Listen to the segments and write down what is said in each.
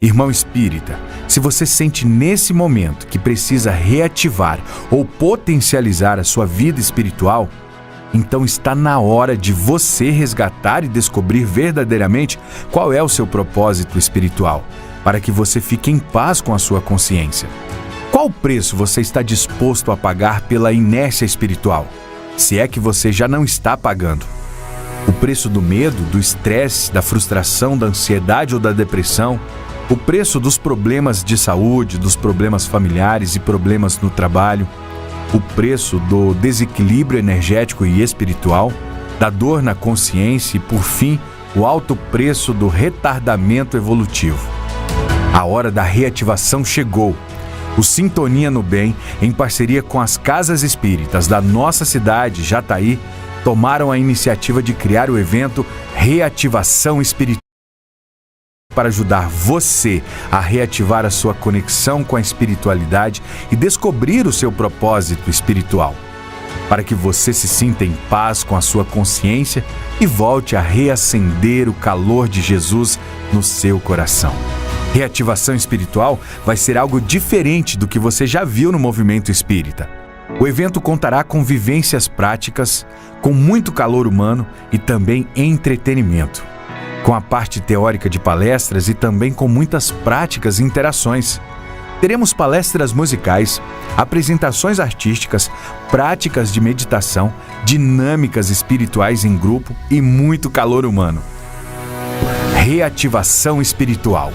Irmão espírita, se você sente nesse momento que precisa reativar ou potencializar a sua vida espiritual, então está na hora de você resgatar e descobrir verdadeiramente qual é o seu propósito espiritual, para que você fique em paz com a sua consciência. Qual preço você está disposto a pagar pela inércia espiritual, se é que você já não está pagando? O preço do medo, do estresse, da frustração, da ansiedade ou da depressão? O preço dos problemas de saúde, dos problemas familiares e problemas no trabalho? O preço do desequilíbrio energético e espiritual? Da dor na consciência e, por fim, o alto preço do retardamento evolutivo? A hora da reativação chegou. O Sintonia no Bem, em parceria com as Casas Espíritas da nossa cidade, Jataí, tomaram a iniciativa de criar o evento Reativação Espiritual para ajudar você a reativar a sua conexão com a espiritualidade e descobrir o seu propósito espiritual, para que você se sinta em paz com a sua consciência e volte a reacender o calor de Jesus no seu coração. Reativação espiritual vai ser algo diferente do que você já viu no movimento espírita. O evento contará com vivências práticas, com muito calor humano e também entretenimento, com a parte teórica de palestras e também com muitas práticas e interações. Teremos palestras musicais, apresentações artísticas, práticas de meditação, dinâmicas espirituais em grupo e muito calor humano. Reativação espiritual.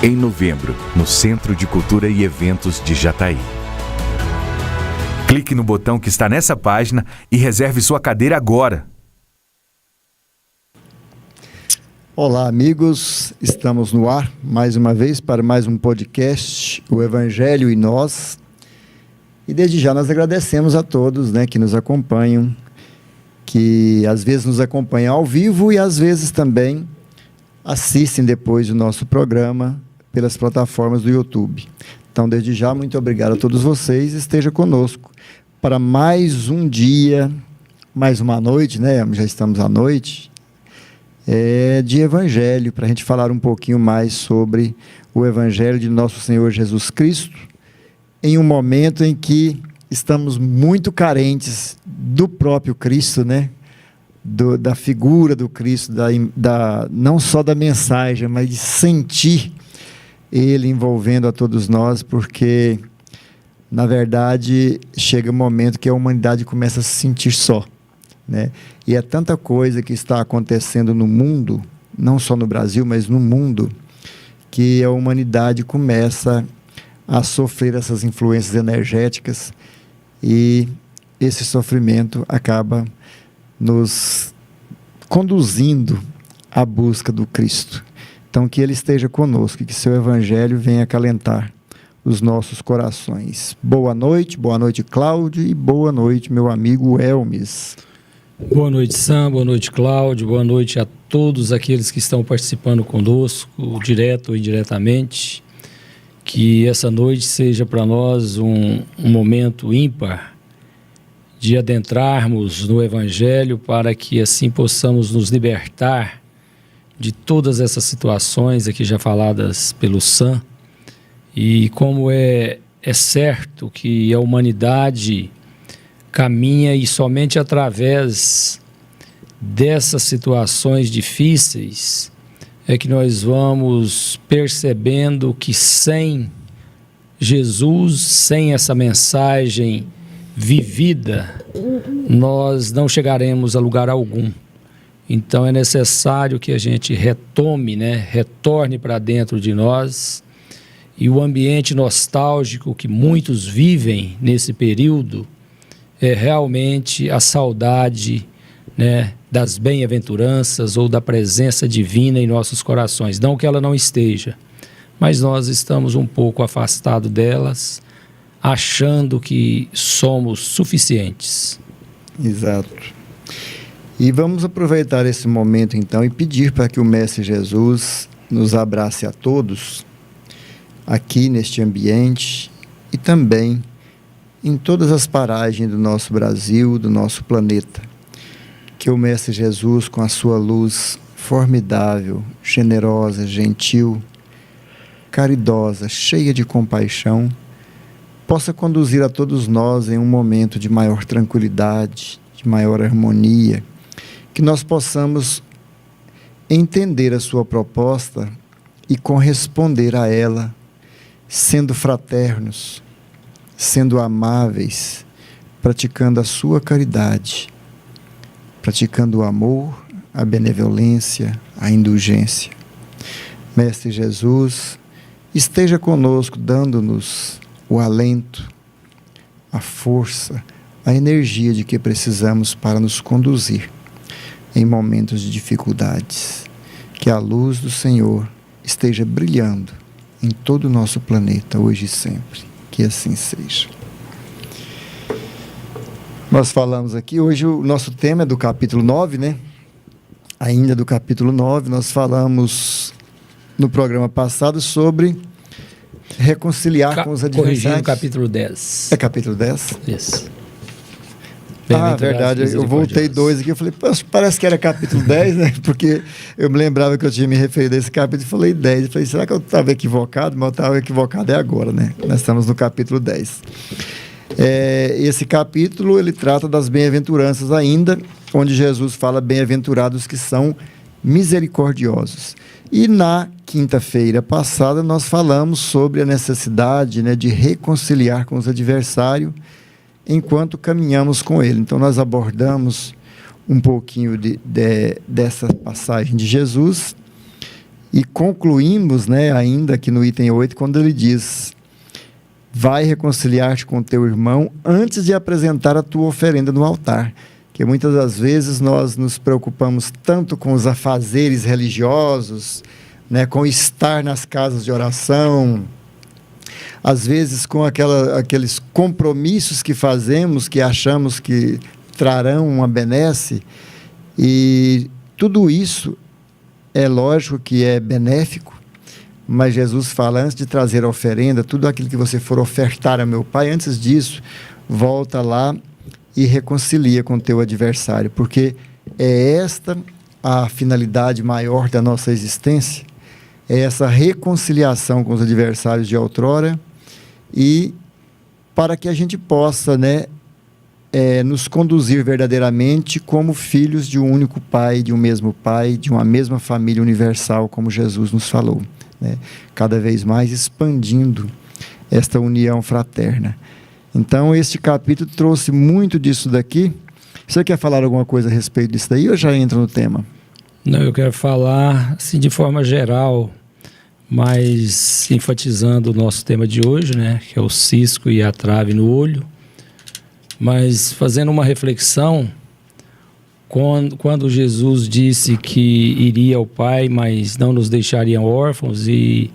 Em novembro, no Centro de Cultura e Eventos de Jataí. Clique no botão que está nessa página e reserve sua cadeira agora. Olá, amigos. Estamos no ar mais uma vez para mais um podcast, O Evangelho e Nós. E desde já nós agradecemos a todos, que nos acompanham, que às vezes nos acompanham ao vivo e às vezes também assistem depois o nosso programa pelas plataformas do YouTube. Então, desde já, muito obrigado a todos vocês. Esteja conosco para mais um dia, mais uma noite, já estamos à noite, de Evangelho, para a gente falar um pouquinho mais sobre o Evangelho de Nosso Senhor Jesus Cristo, em um momento em que estamos muito carentes do próprio Cristo, da figura do Cristo, não só da mensagem, mas de sentir Ele envolvendo a todos nós, porque, na verdade, chega um momento que a humanidade começa a se sentir só, E é tanta coisa que está acontecendo no mundo, não só no Brasil, mas no mundo, que a humanidade começa a sofrer essas influências energéticas e esse sofrimento acaba nos conduzindo à busca do Cristo. Então, que Ele esteja conosco e que seu Evangelho venha acalentar os nossos corações. Boa noite, Cláudio, e boa noite, meu amigo Elmes. Boa noite, Sam, boa noite, Cláudio, boa noite a todos aqueles que estão participando conosco, direto ou indiretamente. Que essa noite seja para nós um momento ímpar de adentrarmos no Evangelho, para que assim possamos nos libertar de todas essas situações aqui já faladas pelo Sam. E como é certo que a humanidade caminha e somente através dessas situações difíceis é que nós vamos percebendo que sem Jesus, sem essa mensagem vivida, nós não chegaremos a lugar algum. Então é necessário que a gente retorne para dentro de nós, e o ambiente nostálgico que muitos vivem nesse período é realmente a saudade, das bem-aventuranças ou da presença divina em nossos corações. Não que ela não esteja, mas nós estamos um pouco afastados delas, achando que somos suficientes. Exato. E vamos aproveitar esse momento então e pedir para que o Mestre Jesus nos abrace a todos aqui neste ambiente e também em todas as paragens do nosso Brasil, do nosso planeta. Que o Mestre Jesus, com a sua luz formidável, generosa, gentil, caridosa, cheia de compaixão, possa conduzir a todos nós em um momento de maior tranquilidade, de maior harmonia, que nós possamos entender a sua proposta e corresponder a ela, sendo fraternos, sendo amáveis, praticando a sua caridade, praticando o amor, a benevolência, a indulgência. Mestre Jesus, esteja conosco, dando-nos o alento, a força, a energia de que precisamos para nos conduzir em momentos de dificuldades. Que a luz do Senhor esteja brilhando em todo o nosso planeta, hoje e sempre. Que assim seja. Nós falamos aqui, hoje o nosso tema é do capítulo 9, né? Ainda do capítulo 9, nós falamos no programa passado sobre reconciliar com os adversários. Corrigindo o capítulo 10. É capítulo 10? Isso. Verdade, eu voltei 2 aqui, eu falei, parece que era capítulo 10, né? Porque eu me lembrava que eu tinha me referido a esse capítulo e falei 10. Eu falei, será que eu estava equivocado? Mas eu estava equivocado agora, né? Nós estamos no capítulo 10. Esse capítulo, ele trata das bem-aventuranças ainda, onde Jesus fala bem-aventurados que são misericordiosos. E na quinta-feira passada nós falamos sobre a necessidade, né, de reconciliar com os adversários enquanto caminhamos com ele. Então nós abordamos um pouquinho dessa passagem de Jesus e concluímos, né, ainda aqui no item 8, quando ele diz: vai reconciliar-te com teu irmão antes de apresentar a tua oferenda no altar. Que muitas das vezes nós nos preocupamos tanto com os afazeres religiosos, né, com estar nas casas de oração, às vezes com aqueles compromissos que fazemos, que achamos que trarão uma benesse, e tudo isso é lógico que é benéfico, mas Jesus fala, antes de trazer a oferenda, tudo aquilo que você for ofertar a meu Pai, antes disso, volta lá e reconcilia com o teu adversário, porque é esta a finalidade maior da nossa existência, é essa reconciliação com os adversários de outrora, e para que a gente possa, né, nos conduzir verdadeiramente como filhos de um único Pai, de um mesmo Pai, de uma mesma família universal, como Jesus nos falou, né? Cada vez mais expandindo esta união fraterna. Então, este capítulo trouxe muito disso daqui. Você quer falar alguma coisa a respeito disso daí ou já entra no tema? Não, eu quero falar assim, de forma geral, mas enfatizando o nosso tema de hoje, né, que é o cisco e a trave no olho, mas fazendo uma reflexão, quando Jesus disse que iria ao Pai, mas não nos deixaria órfãos e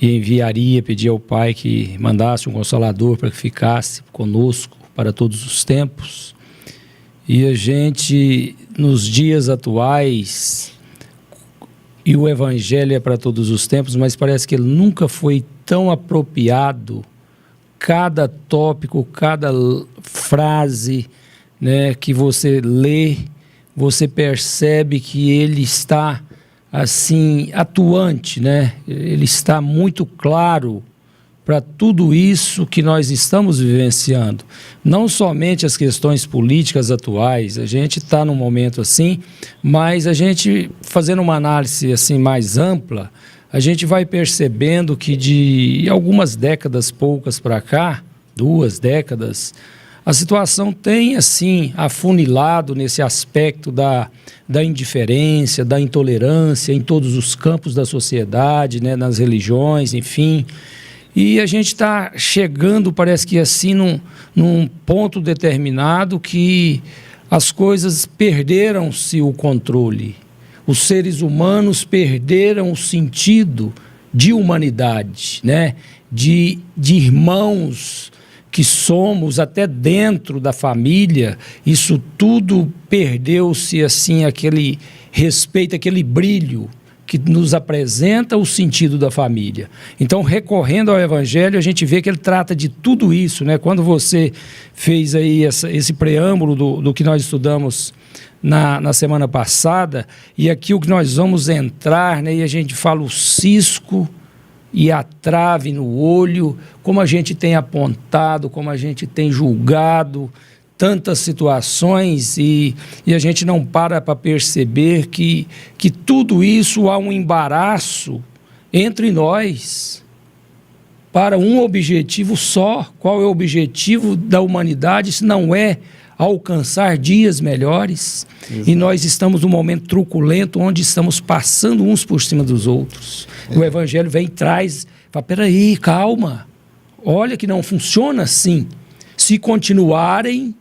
enviaria, pedia ao Pai que mandasse um Consolador para que ficasse conosco para todos os tempos. E a gente, nos dias atuais, e o Evangelho é para todos os tempos, mas parece que ele nunca foi tão apropriado, cada tópico, cada frase, né, que você lê, você percebe que ele está assim, atuante, né? Ele está muito claro para tudo isso que nós estamos vivenciando. Não somente as questões políticas atuais, a gente está num momento assim, mas a gente, fazendo uma análise assim mais ampla, a gente vai percebendo que de algumas décadas poucas para cá, 2 décadas, a situação tem, assim, afunilado nesse aspecto da indiferença, da intolerância em todos os campos da sociedade, né, nas religiões, enfim. E a gente está chegando, parece que assim, num ponto determinado que as coisas perderam-se o controle. Os seres humanos perderam o sentido de humanidade, né, de irmãos que somos até dentro da família. Isso tudo perdeu-se, assim, aquele respeito, aquele brilho que nos apresenta o sentido da família. Então, recorrendo ao Evangelho, a gente vê que ele trata de tudo isso, né? Quando você fez aí esse preâmbulo do que nós estudamos na semana passada, e aqui o que nós vamos entrar, né? E a gente fala o cisco e a trave no olho, como a gente tem apontado, como a gente tem julgado tantas situações e a gente não para perceber que tudo isso há um embaraço entre nós para um objetivo só. Qual é o objetivo da humanidade se não é alcançar dias melhores? Exato. E nós estamos num momento truculento onde estamos passando uns por cima dos outros. O Evangelho vem e traz, fala, peraí, calma, olha que não funciona assim. Se continuarem,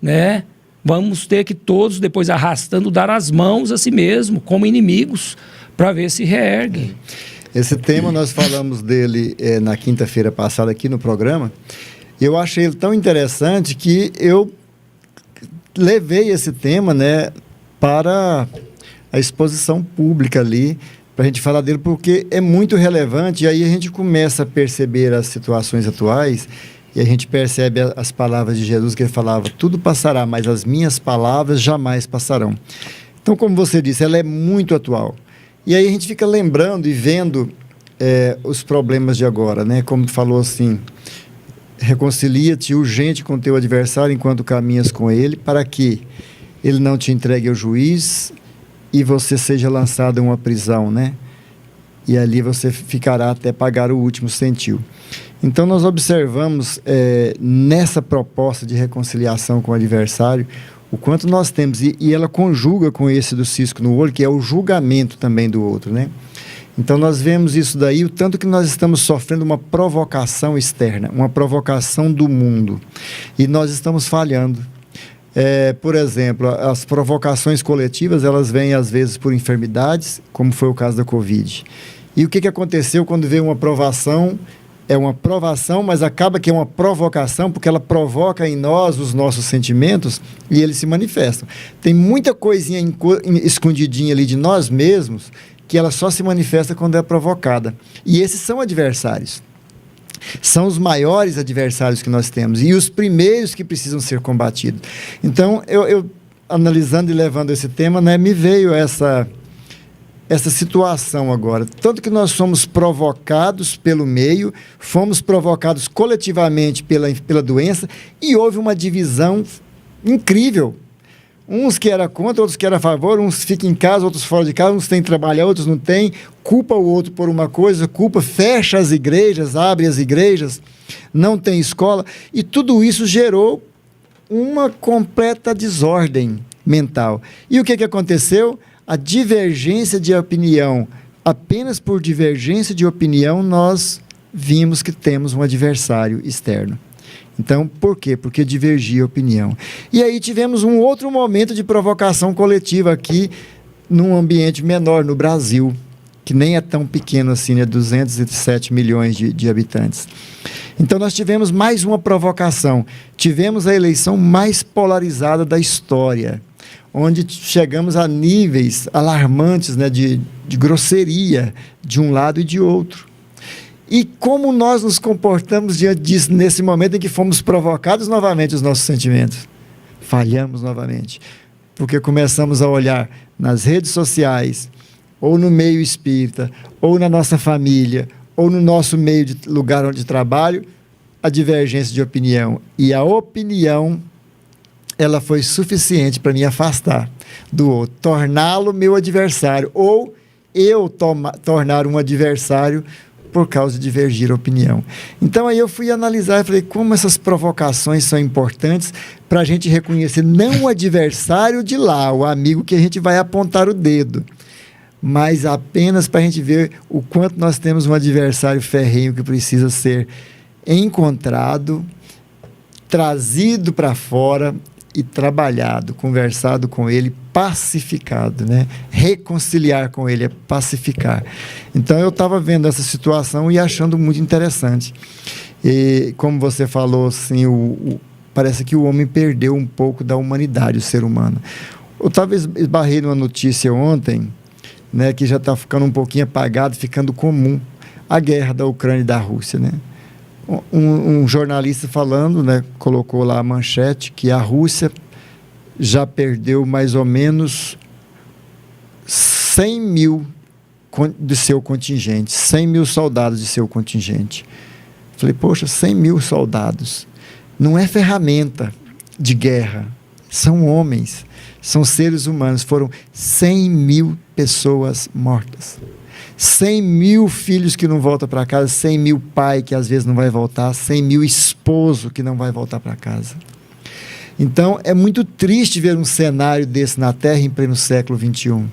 né, vamos ter que todos, depois arrastando, dar as mãos a si mesmo, como inimigos, para ver se reerguem. Esse tema nós falamos dele na quinta-feira passada aqui no programa. Eu achei ele tão interessante que eu levei esse tema, né, para a exposição pública ali, para a gente falar dele, porque é muito relevante. E aí a gente começa a perceber as situações atuais e a gente percebe as palavras de Jesus, que ele falava, tudo passará, mas as minhas palavras jamais passarão. Então, como você disse, ela é muito atual. E aí a gente fica lembrando e vendo os problemas de agora, né? Como falou assim, reconcilia-te urgente com teu adversário enquanto caminhas com ele, para que ele não te entregue ao juiz e você seja lançado em uma prisão, né? E ali você ficará até pagar o último centil. Então nós observamos nessa proposta de reconciliação com o adversário o quanto nós temos, e ela conjuga com esse do cisco no olho, que é o julgamento também do outro, né? Então nós vemos isso daí, o tanto que nós estamos sofrendo uma provocação externa, uma provocação do mundo, e nós estamos falhando. Por exemplo, as provocações coletivas, elas vêm às vezes por enfermidades, como foi o caso da Covid. E o que aconteceu quando veio uma provação? É uma provação, mas acaba que é uma provocação, porque ela provoca em nós os nossos sentimentos e eles se manifestam. Tem muita coisinha escondidinha ali de nós mesmos que ela só se manifesta quando é provocada. E esses são adversários. São os maiores adversários que nós temos e os primeiros que precisam ser combatidos. Então, eu analisando e levando esse tema, né, me veio essa situação agora. Tanto que nós somos provocados pelo meio, fomos provocados coletivamente pela doença e houve uma divisão incrível. Uns que eram contra, outros que eram a favor, uns ficam em casa, outros fora de casa, uns têm que trabalhar, outros não têm, culpa o outro por uma coisa, fecha as igrejas, abre as igrejas, não tem escola, e tudo isso gerou uma completa desordem mental. E o que aconteceu? A divergência de opinião, apenas por divergência de opinião, nós vimos que temos um adversário externo. Então, por quê? Porque divergia a opinião. E aí tivemos um outro momento de provocação coletiva aqui, num ambiente menor, no Brasil, que nem é tão pequeno assim, né? 207 milhões de habitantes. Então, nós tivemos mais uma provocação. Tivemos a eleição mais polarizada da história, onde chegamos a níveis alarmantes, né, de grosseria de um lado e de outro. E como nós nos comportamos diante disso nesse momento em que fomos provocados novamente os nossos sentimentos? Falhamos novamente, porque começamos a olhar nas redes sociais, ou no meio espírita, ou na nossa família, ou no nosso meio de lugar onde trabalho, a divergência de opinião. E a opinião, ela foi suficiente para me afastar do outro, torná-lo meu adversário, ou eu tornar um adversário por causa de divergir a opinião. Então aí eu fui analisar e falei, como essas provocações são importantes para a gente reconhecer não o adversário de lá, o amigo que a gente vai apontar o dedo, mas apenas para a gente ver o quanto nós temos um adversário ferrenho que precisa ser encontrado, trazido para fora e trabalhado, conversado com ele, pacificado, né? Reconciliar com ele é pacificar. Então eu estava vendo essa situação e achando muito interessante. E como você falou, assim, parece que o homem perdeu um pouco da humanidade, o ser humano. Eu estava esbarrei numa notícia ontem, né, que já está ficando um pouquinho apagado, ficando comum, a guerra da Ucrânia e da Rússia, né? Um jornalista falando, né, colocou lá a manchete que a Rússia já perdeu mais ou menos 100 mil do seu contingente, 100 mil soldados de seu contingente. Falei, poxa, 100 mil soldados. Não é ferramenta de guerra, são homens, são seres humanos. Foram 100 mil pessoas mortas. 100 mil filhos que não voltam para casa, 100 mil pai que às vezes não vai voltar, 100 mil esposo que não vai voltar para casa. Então, é muito triste ver um cenário desse na Terra em pleno século XXI.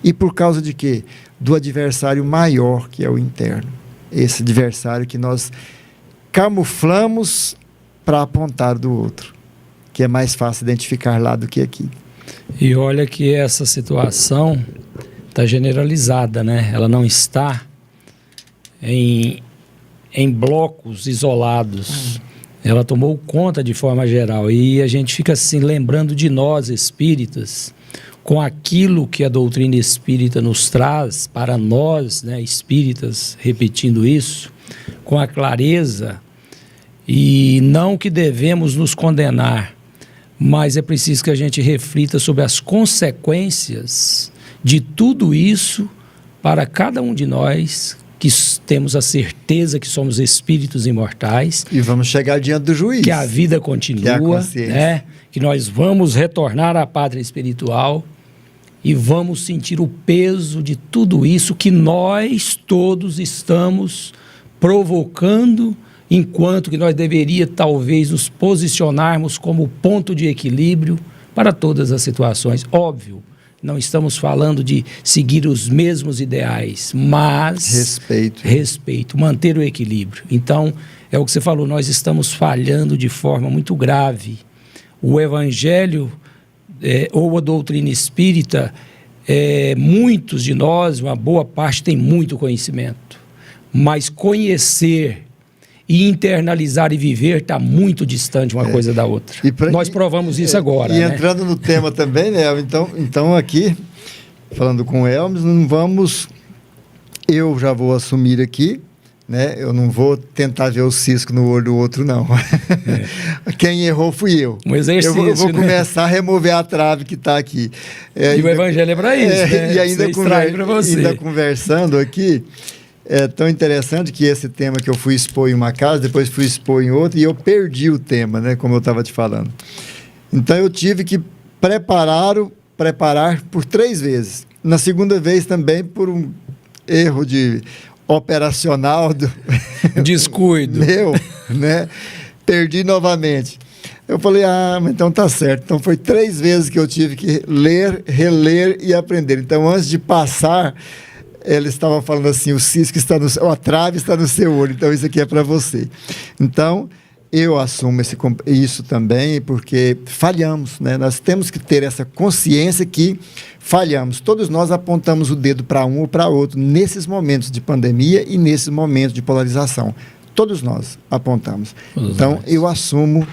E por causa de quê? Do adversário maior, que é o interno. Esse adversário que nós camuflamos para apontar do outro, que é mais fácil identificar lá do que aqui. E olha que essa situação está generalizada, né? Ela não está em blocos isolados. Ela tomou conta de forma geral. E a gente fica assim lembrando de nós espíritas, com aquilo que a doutrina espírita nos traz para nós, né, espíritas, repetindo isso, com a clareza, e não que devemos nos condenar, mas é preciso que a gente reflita sobre as consequências de tudo isso para cada um de nós, que temos a certeza que somos espíritos imortais. E vamos chegar diante do juiz. Que a vida continua, né? Que nós vamos retornar à pátria espiritual e vamos sentir o peso de tudo isso que nós todos estamos provocando, enquanto que nós deveríamos talvez nos posicionarmos como ponto de equilíbrio para todas as situações. Óbvio, não estamos falando de seguir os mesmos ideais, mas respeito, manter o equilíbrio. Então, é o que você falou, nós estamos falhando de forma muito grave. O Evangelho ou a doutrina espírita, muitos de nós, uma boa parte, tem muito conhecimento, mas conhecer e internalizar e viver está muito distante uma coisa da outra. Nós provamos isso agora. E entrando no tema também, né? Então aqui, falando com o Elmes, não vamos... Eu já vou assumir aqui, né? Eu não vou tentar ver o cisco no olho do outro, não. Quem errou fui eu. Um exercício, eu vou começar a remover a trave que está aqui. E o Evangelho é para isso, né? E ainda conversando aqui... É tão interessante que esse tema que eu fui expor em uma casa, depois fui expor em outra, e eu perdi o tema, né, como eu estava te falando. Então, eu tive que preparar por 3 vezes. Na segunda vez também por um erro operacional do descuido meu, né? Perdi novamente. Eu falei, mas então tá certo. Então, foi 3 vezes que eu tive que ler, reler e aprender. Então, antes de passar... Ele estava falando assim, o cisco está a trave está no seu olho, então isso aqui é para você. Então, eu assumo isso também, porque falhamos, né? Nós temos que ter essa consciência que falhamos. Todos nós apontamos o dedo para um ou para outro, nesses momentos de pandemia e nesses momentos de polarização. Todos nós apontamos. Então, eu assumo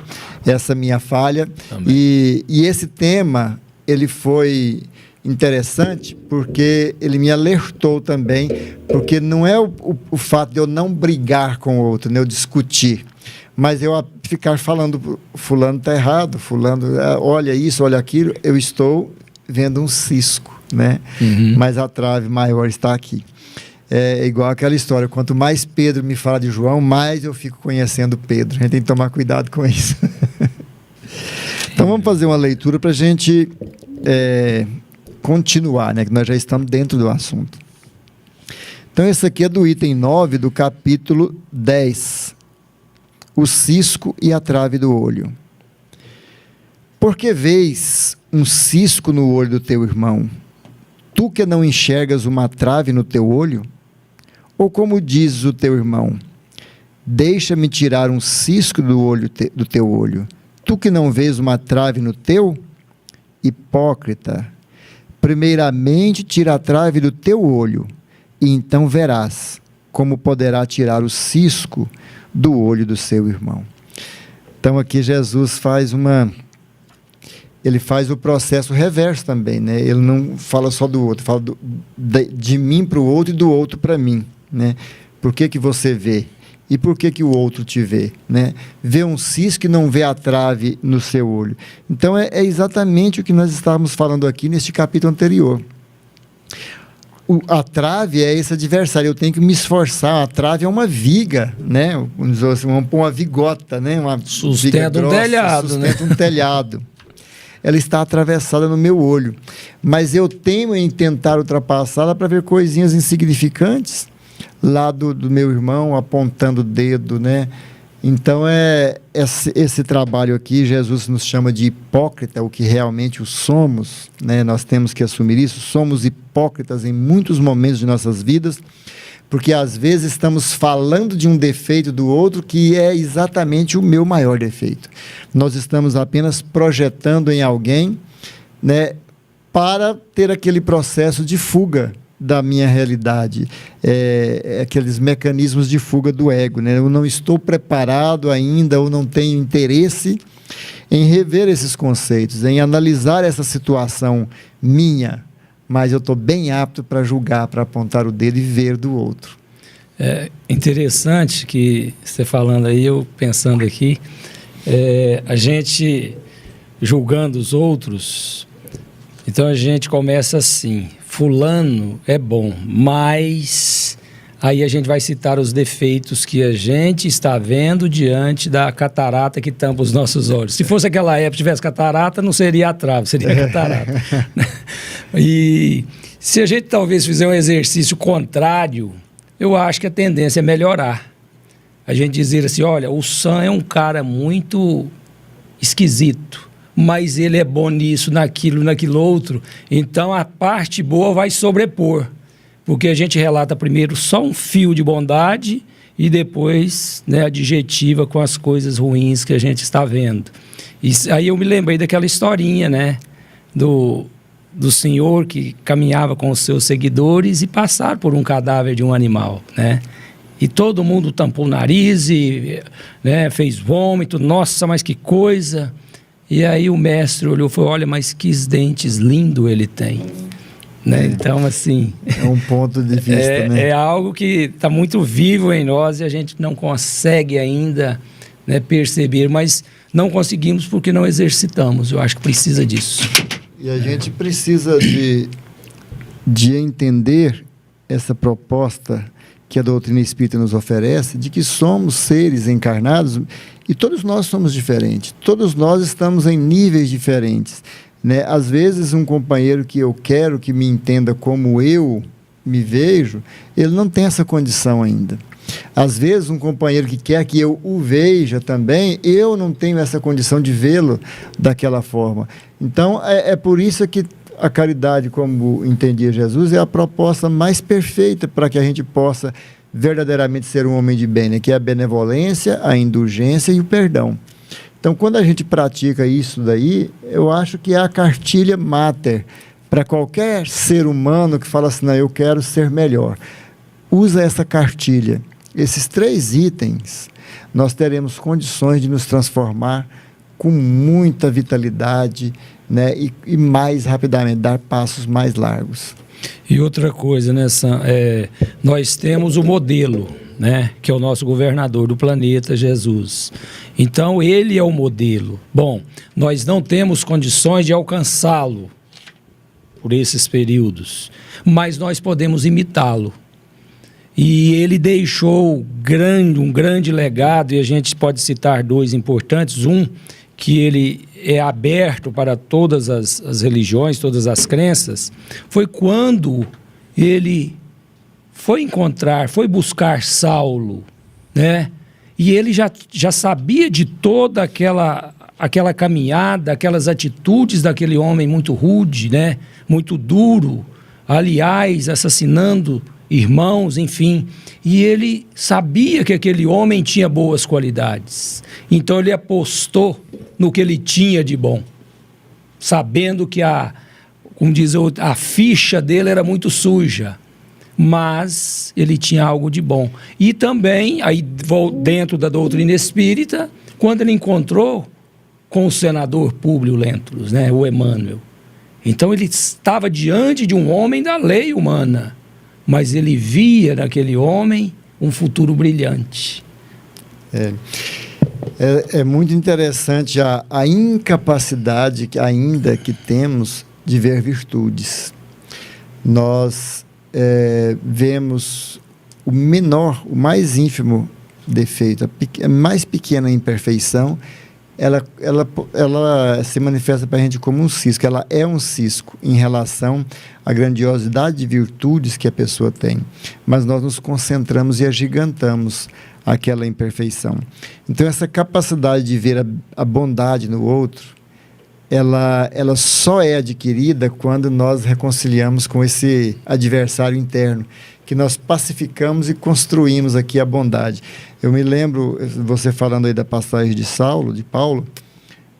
essa minha falha. E esse tema, ele foi... interessante, porque ele me alertou também, porque não é o fato de eu não brigar com o outro, né, eu discutir, mas eu ficar falando, fulano está errado, fulano, olha isso, olha aquilo, eu estou vendo um cisco, né? Mas a trave maior está aqui. É igual aquela história, quanto mais Pedro me fala de João, mais eu fico conhecendo Pedro. A gente tem que tomar cuidado com isso. Então vamos fazer uma leitura para a gente... continuar, né? Que nós já estamos dentro do assunto. Então, esse aqui é do item 9 do capítulo 10. O cisco e a trave do olho. Porque vês um cisco no olho do teu irmão, tu que não enxergas uma trave no teu olho? Ou como dizes o teu irmão, deixa-me tirar um cisco do teu olho, tu que não vês uma trave no teu? Hipócrita, primeiramente tira a trave do teu olho, e então verás como poderá tirar o cisco do olho do seu irmão. Então aqui Jesus faz o processo reverso também, né? Ele não fala só do outro, fala de mim para o outro e do outro para mim, né? Por que você vê? E por que o outro te vê, né? Vê um cisco e não vê a trave no seu olho. Então, é exatamente o que nós estávamos falando aqui neste capítulo anterior. a trave é esse adversário, eu tenho que me esforçar. A trave é uma viga, né? Vamos dizer assim, uma vigota, né? Uma sustenta um telhado, sustenta um telhado. Ela está atravessada no meu olho. Mas eu teimo em tentar ultrapassá-la para ver coisinhas insignificantes lá do meu irmão apontando o dedo, né? Então, esse trabalho aqui, Jesus nos chama de hipócrita, o que realmente o somos, né? Nós temos que assumir isso, somos hipócritas em muitos momentos de nossas vidas, porque às vezes estamos falando de um defeito do outro que é exatamente o meu maior defeito. Nós estamos apenas projetando em alguém, né, para ter aquele processo de fuga da minha realidade, aqueles mecanismos de fuga do ego, né? Eu não estou preparado ainda, ou não tenho interesse em rever esses conceitos, em analisar essa situação minha, mas eu estou bem apto para julgar, para apontar o dedo e ver do outro. É interessante que você falando aí, eu pensando aqui, a gente julgando os outros, então a gente começa assim: fulano é bom, mas aí a gente vai citar os defeitos que a gente está vendo diante da catarata que tampa os nossos olhos. Se fosse aquela época, tivesse catarata, não seria a trave, seria a catarata. E se a gente talvez fizer um exercício contrário, eu acho que a tendência é melhorar. A gente dizer assim: olha, o Sam é um cara muito esquisito, mas ele é bom nisso, naquilo outro, então a parte boa vai sobrepor, porque a gente relata primeiro só um fio de bondade e depois, né, adjetiva com as coisas ruins que a gente está vendo. E aí eu me lembrei daquela historinha, né, do senhor que caminhava com os seus seguidores e passaram por um cadáver de um animal, né? E todo mundo tampou o nariz e, né, fez vômito. Nossa, mas que coisa! E aí o mestre olhou e falou: olha, mas que dentes lindos ele tem. Né? Então, assim... É um ponto de vista, né? É algo que está muito vivo em nós e a gente não consegue ainda, né, perceber, mas não conseguimos porque não exercitamos. Eu acho que precisa disso. E a gente precisa de entender essa proposta que a doutrina espírita nos oferece, de que somos seres encarnados e todos nós somos diferentes, todos nós estamos em níveis diferentes, né? Às vezes um companheiro que eu quero que me entenda como eu me vejo, ele não tem essa condição ainda. Às vezes um companheiro que quer que eu o veja também, eu não tenho essa condição de vê-lo daquela forma. Então é por isso que a caridade, como entendia Jesus, é a proposta mais perfeita para que a gente possa verdadeiramente ser um homem de bem, né? Que é a benevolência, a indulgência e o perdão. Então, quando a gente pratica isso daí, eu acho que é a cartilha máter para qualquer ser humano que fala assim: não, eu quero ser melhor. Usa essa cartilha. Esses 3 itens, nós teremos condições de nos transformar com muita vitalidade, né? E mais rapidamente, dar passos mais largos. E outra coisa, né, Sam? Nós temos o modelo, né, que é o nosso governador do planeta, Jesus. Então, ele é o modelo. Bom, nós não temos condições de alcançá-lo por esses períodos, mas nós podemos imitá-lo. E ele deixou um grande legado, e a gente pode citar 2 importantes. Um, que ele é aberto para todas as religiões, todas as crenças, foi quando ele foi buscar Saulo, né? E ele já sabia de toda aquela caminhada, aquelas atitudes daquele homem muito rude, né? Muito duro, aliás, assassinando irmãos, enfim. E ele sabia que aquele homem tinha boas qualidades. Então ele apostou no que ele tinha de bom, sabendo que como diz a ficha dele era muito suja, mas ele tinha algo de bom. E também, aí dentro da doutrina espírita, quando ele encontrou com o senador Públio Lentulus, né, o Emmanuel, então ele estava diante de um homem da lei humana, mas ele via naquele homem um futuro brilhante. É muito interessante a incapacidade ainda que temos de ver virtudes. Nós vemos o menor, o mais ínfimo defeito, a mais pequena imperfeição, ela se manifesta para a gente como um cisco. Ela é um cisco em relação à grandiosidade de virtudes que a pessoa tem. Mas nós nos concentramos e agigantamos aquela imperfeição. Então, essa capacidade de ver a bondade no outro, ela só é adquirida quando nós reconciliamos com esse adversário interno, que nós pacificamos e construímos aqui a bondade. Eu me lembro, você falando aí da passagem de Paulo,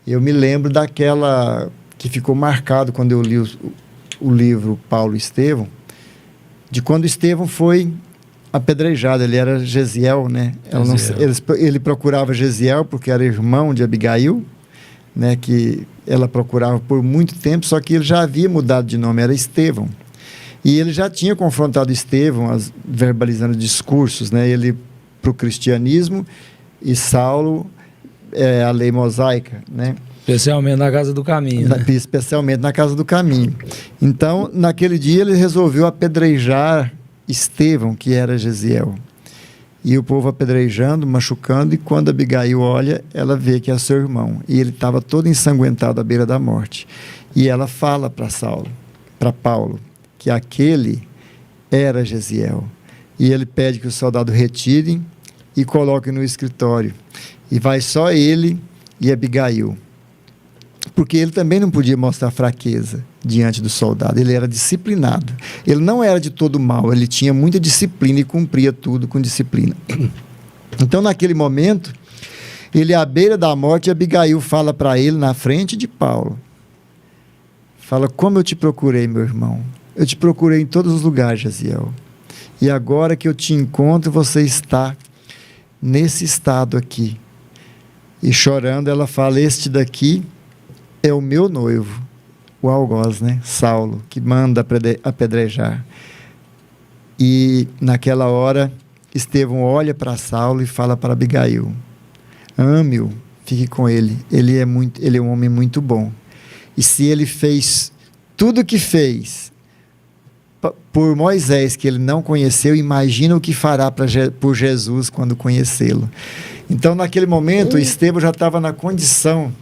eu me lembro daquela que ficou marcado quando eu li o livro Paulo e Estevão, de quando Estevão foi apedrejado. Ele era Gesiel, né? Ele procurava Gesiel porque era irmão de Abigail, né? Que ela procurava por muito tempo, só que ele já havia mudado de nome, era Estevão. E ele já tinha confrontado Estevão, verbalizando discursos, né? Ele para o cristianismo e Saulo a lei mosaica, né? Especialmente na Casa do Caminho, né? Especialmente na Casa do Caminho. Então, naquele dia, ele resolveu apedrejar Estevão, que era Gesiel. E o povo apedrejando, machucando, e quando Abigail olha, ela vê que é seu irmão. E ele estava todo ensanguentado à beira da morte. E ela fala para Paulo, que aquele era Gesiel. E ele pede que o soldado retire e coloque no escritório. E vai só ele e Abigail. Porque ele também não podia mostrar fraqueza diante do soldado. Ele era disciplinado. Ele não era de todo mal. Ele tinha muita disciplina e cumpria tudo com disciplina. Então, naquele momento, ele à beira da morte, Abigail fala para ele na frente de Paulo. Fala: como eu te procurei, meu irmão. Eu te procurei em todos os lugares, Gesiel. E agora que eu te encontro, você está nesse estado aqui. E chorando, ela fala: este daqui é o meu noivo, o algoz, né? Saulo, que manda apedrejar. E naquela hora, Estevão olha para Saulo e fala para Abigail: ame-o, fique com ele. Ele é um homem muito bom. E se ele fez tudo o que fez por Moisés, que ele não conheceu, imagina o que fará por Jesus quando conhecê-lo. Então, naquele momento, Estevão já estava na condição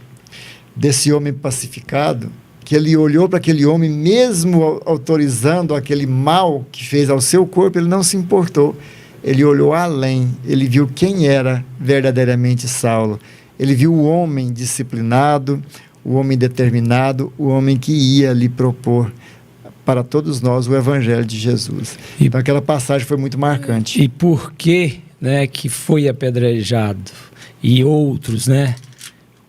desse homem pacificado, que ele olhou para aquele homem, mesmo autorizando aquele mal que fez ao seu corpo, ele não se importou. Ele olhou além, ele viu quem era verdadeiramente Saulo. Ele viu o homem disciplinado, o homem determinado, o homem que ia lhe propor para todos nós o Evangelho de Jesus. Então, aquela passagem foi muito marcante. E por que, né, que foi apedrejado? E outros, né?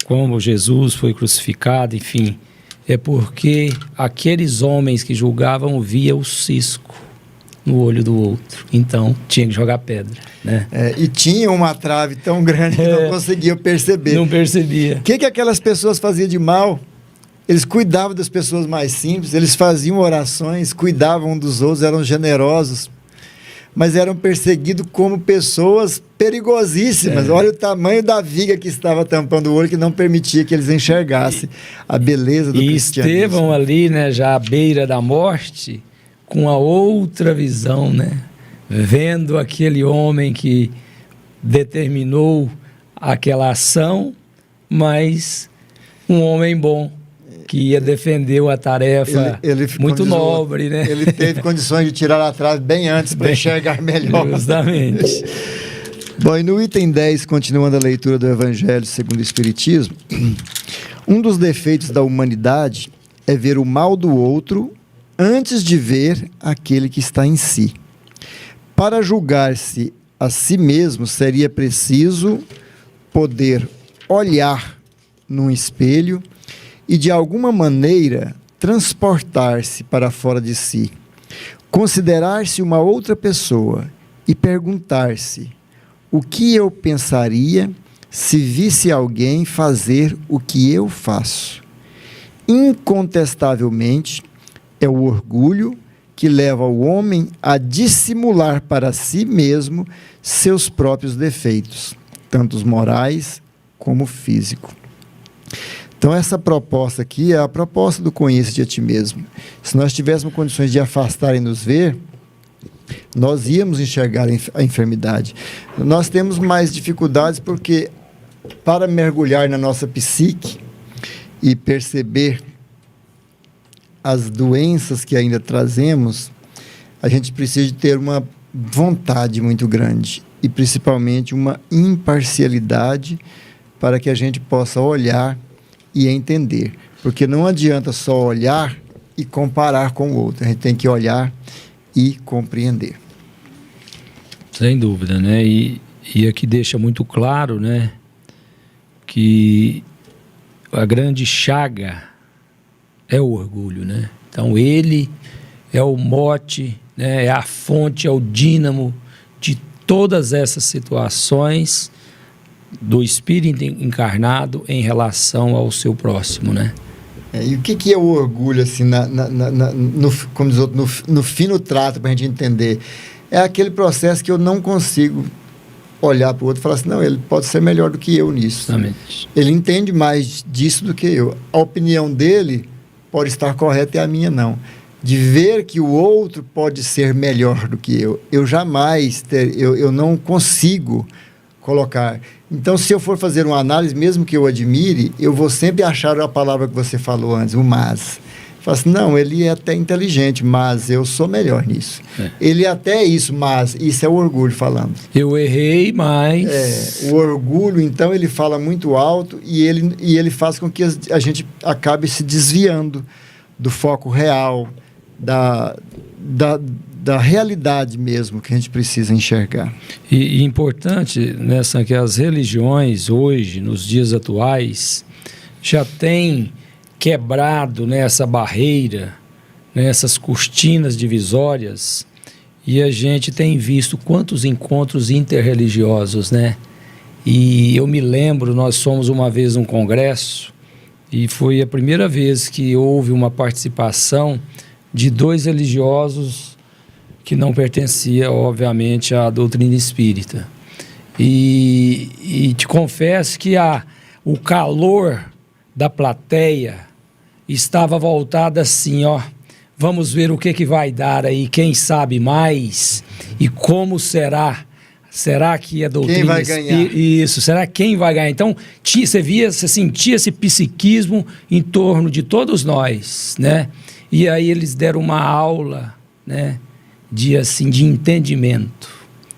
Como Jesus foi crucificado, enfim, é porque aqueles homens que julgavam via o cisco no olho do outro, então tinha que jogar pedra, né? E tinha uma trave tão grande que não conseguia perceber. Não percebia. O que aquelas pessoas faziam de mal? Eles cuidavam das pessoas mais simples, eles faziam orações, cuidavam um dos outros, eram generosos, mas eram perseguidos como pessoas perigosíssimas. Olha o tamanho da viga que estava tampando o olho, que não permitia que eles enxergassem a beleza do cristianismo. E Estevão ali, né, já à beira da morte, com a outra visão, né, vendo aquele homem que determinou aquela ação, mas um homem bom, que ia defender uma tarefa muito nobre, né? Ele teve condições de tirar a trave bem antes para enxergar melhor. Justamente. Bom, e no item 10, continuando a leitura do Evangelho segundo o Espiritismo, um dos defeitos da humanidade é ver o mal do outro antes de ver aquele que está em si. Para julgar-se a si mesmo, seria preciso poder olhar num espelho e, de alguma maneira, transportar-se para fora de si, considerar-se uma outra pessoa e perguntar-se: o que eu pensaria se visse alguém fazer o que eu faço? Incontestavelmente, é o orgulho que leva o homem a dissimular para si mesmo seus próprios defeitos, tanto os morais como físicos. Então, essa proposta aqui é a proposta do conhece-te a ti mesmo. Se nós tivéssemos condições de afastar e nos ver, nós íamos enxergar a enfermidade. Nós temos mais dificuldades porque, para mergulhar na nossa psique e perceber as doenças que ainda trazemos, a gente precisa de ter uma vontade muito grande e principalmente uma imparcialidade para que a gente possa olhar e entender. Porque não adianta só olhar e comparar com o outro. A gente tem que olhar e compreender. Sem dúvida, né? E aqui deixa muito claro, né, que a grande chaga é o orgulho, né? Então ele é o mote, né, é a fonte, é o dínamo de todas essas situações do espírito encarnado em relação ao seu próximo, né? E o que é o orgulho, assim, como diz outro, no fino trato, para a gente entender? É aquele processo que eu não consigo olhar para o outro e falar assim, não, ele pode ser melhor do que eu nisso. Exatamente. Ele entende mais disso do que eu. A opinião dele pode estar correta e a minha não. De ver que o outro pode ser melhor do que eu jamais, eu não consigo colocar. Então, se eu for fazer uma análise, mesmo que eu admire, eu vou sempre achar a palavra que você falou antes, o mas. Falo assim, não, ele é até inteligente, mas eu sou melhor nisso. Ele é até isso, mas isso é o orgulho falando. Eu errei, mas... O orgulho, então, ele fala muito alto e ele faz com que a gente acabe se desviando do foco real, da realidade mesmo que a gente precisa enxergar. E importante, né, Sam, que as religiões hoje, nos dias atuais, já têm quebrado, né, essa barreira, né, essas cortinas divisórias, e a gente tem visto quantos encontros interreligiosos, né? E eu me lembro, nós fomos uma vez num congresso, e foi a primeira vez que houve uma participação de 2 religiosos que não pertencia, obviamente, à doutrina espírita. E te confesso que o calor da plateia estava voltado assim, ó, vamos ver o que vai dar aí, quem sabe mais e como será. Será que a doutrina... Quem vai ganhar? Isso, será quem vai ganhar? Então, você sentia esse psiquismo em torno de todos nós, né? E aí eles deram uma aula, né, de entendimento.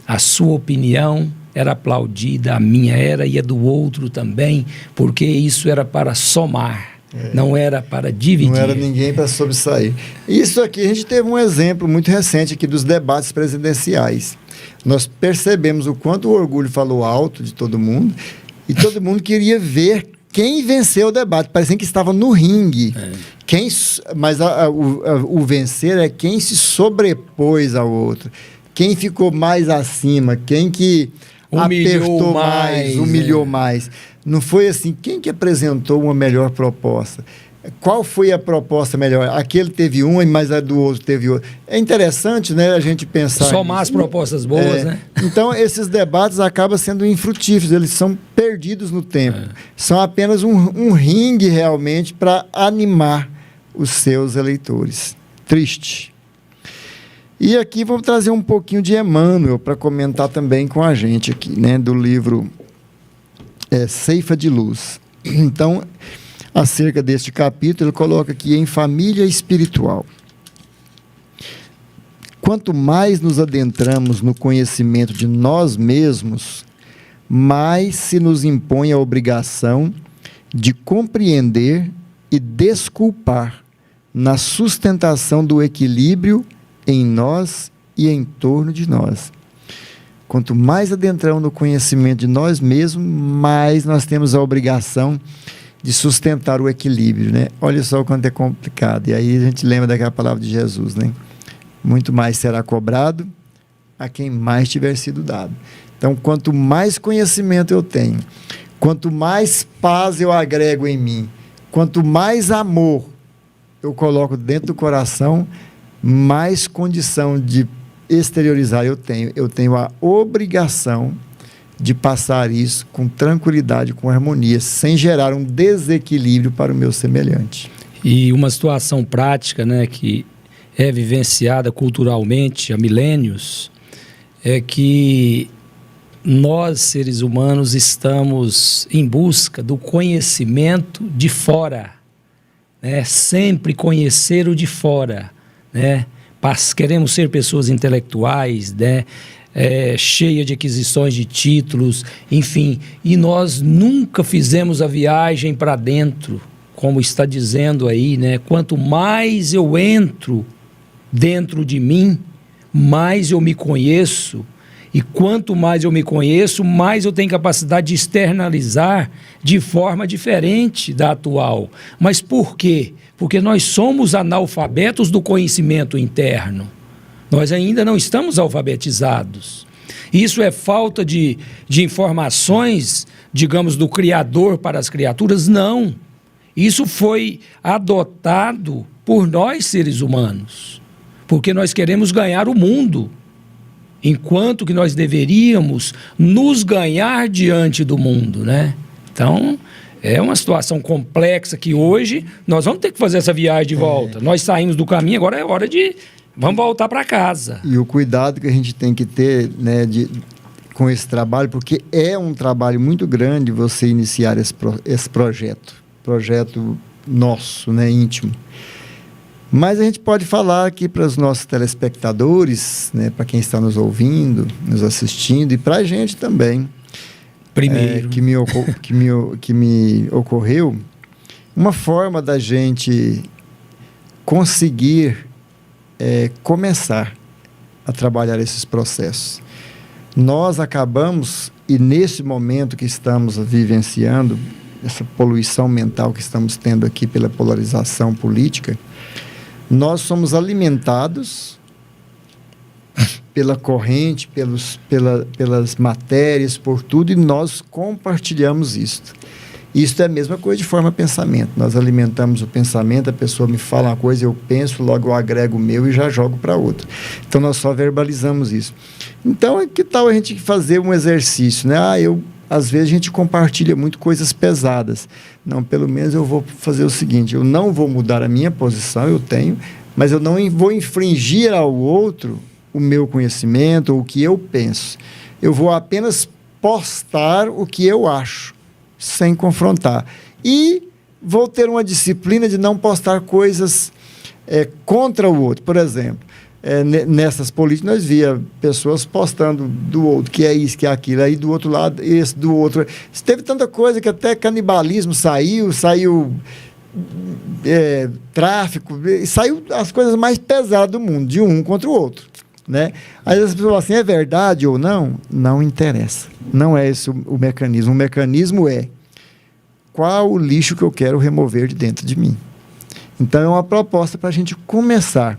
A sua opinião era aplaudida, a minha era e a do outro também, porque isso era para somar, não era para dividir. Não era ninguém para sobressair. Isso aqui, a gente teve um exemplo muito recente aqui dos debates presidenciais. Nós percebemos o quanto o orgulho falou alto de todo mundo e todo mundo queria ver quem venceu o debate. Parecia que estava no ringue. Mas o vencer é quem se sobrepôs ao outro. Quem ficou mais acima, quem que apertou mais, humilhou mais. Não foi assim, quem que apresentou uma melhor proposta? Qual foi a proposta melhor? Aquele teve uma, mas a do outro teve outra. É interessante, né, a gente pensar... Somar as propostas boas, né? Então, esses debates acabam sendo infrutíferos, eles são perdidos no tempo. São apenas um ringue, realmente, para animar os seus eleitores. Triste. E aqui vamos trazer um pouquinho de Emmanuel para comentar também com a gente aqui, né, do livro Ceifa de Luz. Então, acerca deste capítulo, ele coloca aqui em família espiritual. Quanto mais nos adentramos no conhecimento de nós mesmos, mais se nos impõe a obrigação de compreender e desculpar na sustentação do equilíbrio em nós e em torno de nós. Quanto mais adentramos no conhecimento de nós mesmos, mais nós temos a obrigação de sustentar o equilíbrio, né? Olha só o quanto é complicado. E aí a gente lembra daquela palavra de Jesus, né? Muito mais será cobrado a quem mais tiver sido dado. Então, quanto mais conhecimento eu tenho, quanto mais paz eu agrego em mim, quanto mais amor eu coloco dentro do coração, mais condição de exteriorizar eu tenho. Eu tenho a obrigação de passar isso com tranquilidade, com harmonia, sem gerar um desequilíbrio para o meu semelhante. E uma situação prática, né, que é vivenciada culturalmente há milênios, é que nós, seres humanos, estamos em busca do conhecimento de fora, né? Sempre conhecer o de fora, né? Queremos ser pessoas intelectuais, né? Cheia de aquisições de títulos, enfim, e nós nunca fizemos a viagem para dentro, como está dizendo aí, né? Quanto mais eu entro dentro de mim, mais eu me conheço, e quanto mais eu me conheço, mais eu tenho capacidade de externalizar de forma diferente da atual. Mas por quê? Porque nós somos analfabetos do conhecimento interno. Nós ainda não estamos alfabetizados. Isso é falta de informações, digamos, do Criador para as criaturas? Não. Isso foi adotado por nós, seres humanos, porque nós queremos ganhar o mundo, enquanto que nós deveríamos nos ganhar diante do mundo, né? Então, é uma situação complexa que hoje nós vamos ter que fazer essa viagem de volta. Nós saímos do caminho, agora é hora de... Vamos voltar para casa. E o cuidado que a gente tem que ter, né, com esse trabalho, porque é um trabalho muito grande você iniciar esse projeto nosso, né, íntimo. Mas a gente pode falar aqui para os nossos telespectadores, né, para quem está nos ouvindo, nos assistindo, e para a gente também. Primeiro. Que me ocorreu uma forma da gente conseguir começar a trabalhar esses processos. Nós acabamos, e nesse momento que estamos vivenciando, essa poluição mental que estamos tendo aqui pela polarização política, nós somos alimentados pela corrente, pelas matérias, por tudo, e nós compartilhamos isto. Isso é a mesma coisa de forma pensamento. Nós alimentamos o pensamento, a pessoa me fala uma coisa, eu penso, logo eu agrego o meu e já jogo para outra. Então, nós só verbalizamos isso. Então, que tal a gente fazer um exercício, né? Às vezes a gente compartilha muito coisas pesadas. Não, pelo menos eu vou fazer o seguinte, eu não vou mudar a minha posição, eu tenho, mas eu não vou infringir ao outro o meu conhecimento ou o que eu penso. Eu vou apenas postar o que eu acho, sem confrontar. E vou ter uma disciplina de não postar coisas contra o outro. Por exemplo, nessas políticas nós via pessoas postando do outro, que é isso, que é aquilo, aí do outro lado, esse do outro. Teve tanta coisa que até canibalismo saiu tráfico, saiu as coisas mais pesadas do mundo, de um contra o outro, né? Aí as pessoas falam assim, é verdade ou não? Não interessa. Não é esse o mecanismo. O mecanismo é qual o lixo que eu quero remover de dentro de mim. Então, é uma proposta para a gente começar.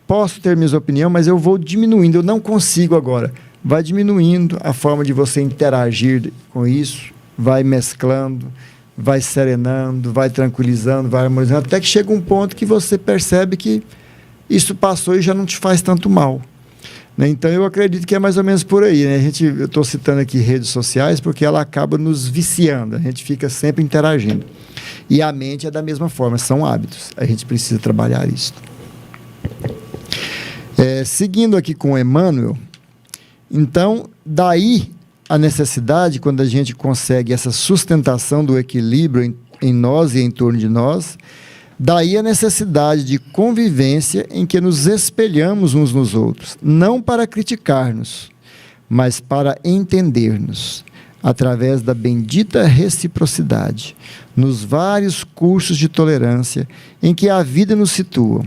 Posso ter minha opinião, mas eu vou diminuindo. Eu não consigo agora. Vai diminuindo a forma de você interagir com isso, vai mesclando, vai serenando, vai tranquilizando, vai harmonizando, até que chega um ponto que você percebe que isso passou e já não te faz tanto mal. Então, eu acredito que é mais ou menos por aí, né? Eu estou citando aqui redes sociais porque ela acaba nos viciando, a gente fica sempre interagindo. E a mente é da mesma forma, são hábitos, a gente precisa trabalhar isso. Seguindo aqui com Emmanuel, então, daí a necessidade, quando a gente consegue essa sustentação do equilíbrio em nós e em torno de nós, daí a necessidade de convivência em que nos espelhamos uns nos outros, não para criticar-nos, mas para entender-nos, através da bendita reciprocidade, nos vários cursos de tolerância em que a vida nos situa,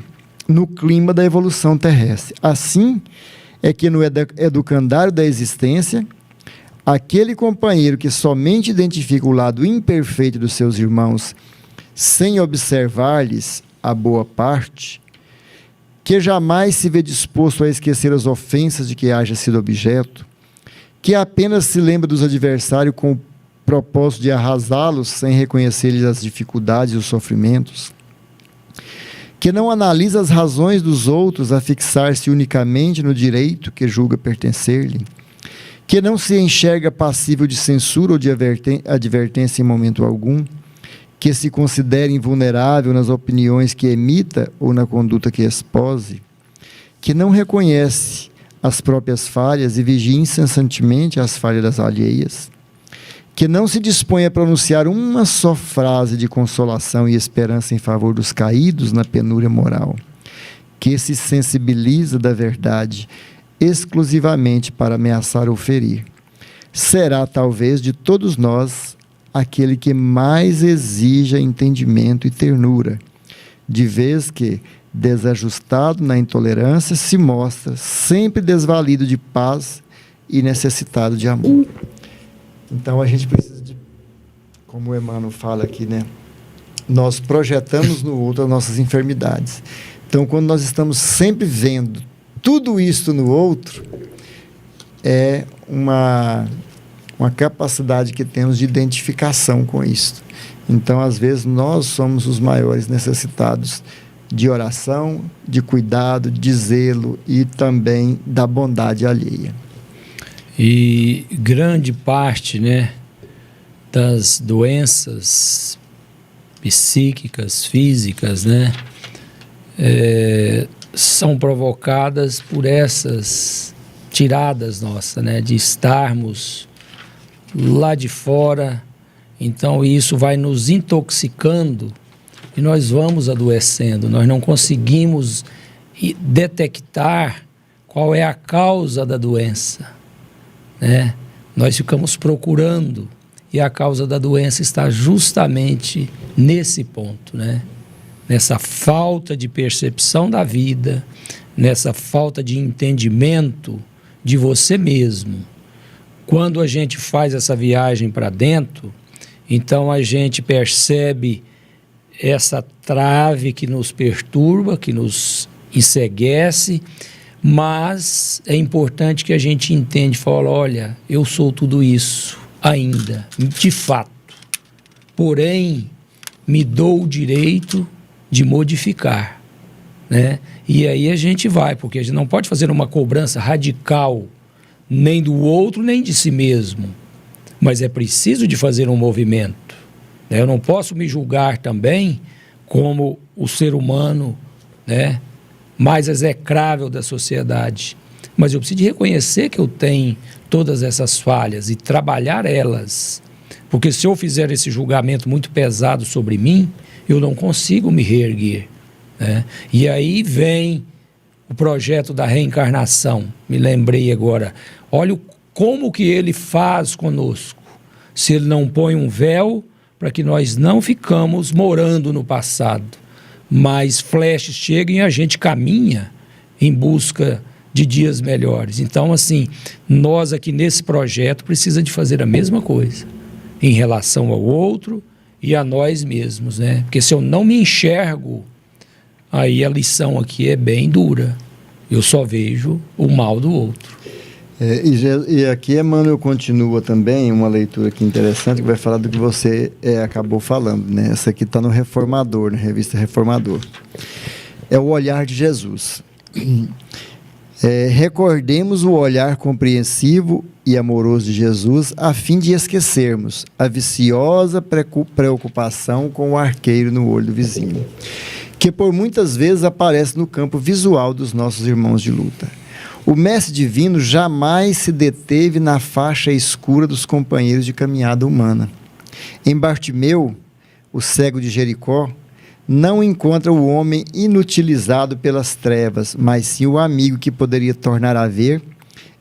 no clima da evolução terrestre. Assim é que no educandário da existência, aquele companheiro que somente identifica o lado imperfeito dos seus irmãos, sem observar-lhes a boa parte, que jamais se vê disposto a esquecer as ofensas de que haja sido objeto, que apenas se lembra dos adversários com o propósito de arrasá-los sem reconhecer-lhes as dificuldades e os sofrimentos, que não analisa as razões dos outros a fixar-se unicamente no direito que julga pertencer-lhe, que não se enxerga passível de censura ou de advertência em momento algum, que se considere invulnerável nas opiniões que emita ou na conduta que expose, que não reconhece as próprias falhas e vigia incessantemente as falhas das alheias, que não se dispõe a pronunciar uma só frase de consolação e esperança em favor dos caídos na penúria moral, que se sensibiliza da verdade exclusivamente para ameaçar ou ferir, será talvez de todos nós aquele que mais exija entendimento e ternura, de vez que, desajustado na intolerância, se mostra sempre desvalido de paz e necessitado de amor. Então a gente precisa de, como o Emmanuel fala aqui, né? Nós projetamos no outro as nossas enfermidades. Então, quando nós estamos sempre vendo tudo isso no outro, é uma capacidade que temos de identificação com isso. Então, às vezes, nós somos os maiores necessitados de oração, de cuidado, de zelo e também da bondade alheia. E grande parte, né, das doenças psíquicas, físicas, né, são provocadas por essas tiradas nossas, né, de estarmos lá de fora. Então isso vai nos intoxicando e nós vamos adoecendo. Nós não conseguimos detectar qual é a causa da doença, né? Nós ficamos procurando e a causa da doença está justamente nesse ponto, né? Nessa falta de percepção da vida, nessa falta de entendimento de você mesmo. Quando a gente faz essa viagem para dentro, então a gente percebe essa trave que nos perturba, que nos enceguece, mas é importante que a gente entenda e fale, olha, eu sou tudo isso ainda, de fato. Porém, me dou o direito de modificar, né? E aí a gente vai, porque a gente não pode fazer uma cobrança radical, nem do outro, nem de si mesmo. Mas é preciso de fazer um movimento, né? Eu não posso me julgar também como o ser humano, né, mais execrável da sociedade. Mas eu preciso de reconhecer que eu tenho todas essas falhas e trabalhar elas. Porque se eu fizer esse julgamento muito pesado sobre mim, eu não consigo me reerguer, né? E aí vem o projeto da reencarnação. Me lembrei agora. Olha como que ele faz conosco. Se ele não põe um véu para que nós não ficamos morando no passado, mas flashes chegam e a gente caminha em busca de dias melhores. Então, assim, nós aqui nesse projeto precisa de fazer a mesma coisa em relação ao outro e a nós mesmos, né? Porque se eu não me enxergo, aí a lição aqui é bem dura. Eu só vejo o mal do outro. E aqui Emmanuel continua também, uma leitura aqui interessante, que vai falar do que você acabou falando, né? Essa aqui está no Reformador, na revista Reformador. É o olhar de Jesus. Recordemos o olhar compreensivo e amoroso de Jesus, a fim de esquecermos a viciosa preocupação com o arqueiro no olho do vizinho, que por muitas vezes aparece no campo visual dos nossos irmãos de luta. O Mestre Divino jamais se deteve na faixa escura dos companheiros de caminhada humana. Em Bartimeu, o cego de Jericó, não encontra o homem inutilizado pelas trevas, mas sim o amigo que poderia tornar a ver,